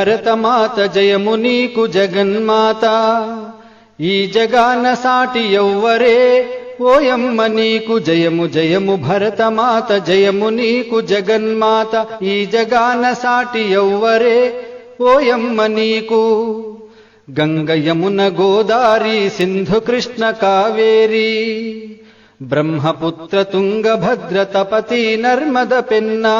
భరతమాత జయము నీకు జగన్మాత, ఈ జగాన సాటి ఎవ్వరే ఓయమ్మ నీకు జయము జయము భరతమాత జయము నీకు జగన్మాత, ఈ జగాన సాటి ఎవ్వరే ఓయమ్మ నీకు. గంగ యమున గోదారి సింధు కృష్ణ కావేరి, బ్రహ్మపుత్ర తుంగభద్ర తపతి నర్మద పెన్నా,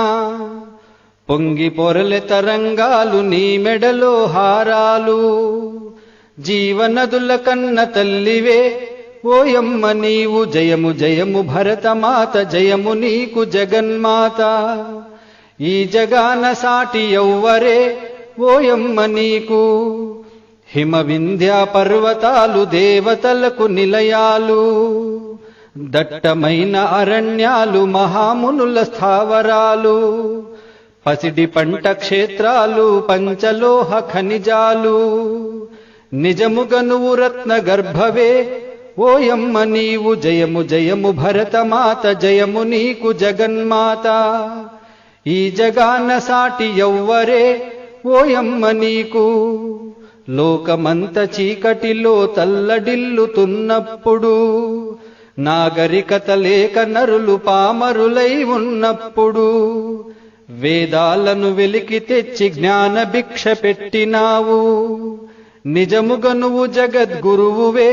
పొంగి పొరలె తరంగాలు నీ మెడలో హారాలు, జీవనదుల కన్న తల్లివే ఓయమ్మ నీవు జయము జయము భరతమాత జయము నీకు జగన్మాత, ఈ జగాన సాటి ఎవ్వరే ఓయమ్మ నీకు. హిమ వింధ్య పర్వతాలు దేవతలకు నిలయాలు, దట్టమైన అరణ్యాలు మహామునుల స్థావరాలు, పసిడి పంట క్షేత్రాలు పంచలోహ ఖనిజాలు, నిజముగా నువ్వు రత్న గర్భవే ఓయమ్మ నీవు జయము జయము భరతమాత జయము నీకు జగన్మాత, ఈ జగాన సాటి ఎవ్వరే ఓయమ్మ నీకు. లోకమంత చీకటిలో తల్లడిల్లుతున్నప్పుడు, నాగరికత లేక నరులు పామరులై ఉన్నప్పుడు, వేదాలను వెలికి తెచ్చి జ్ఞాన భిక్ష పెట్టినావు, నిజముగా నువ్వు జగద్గురువువే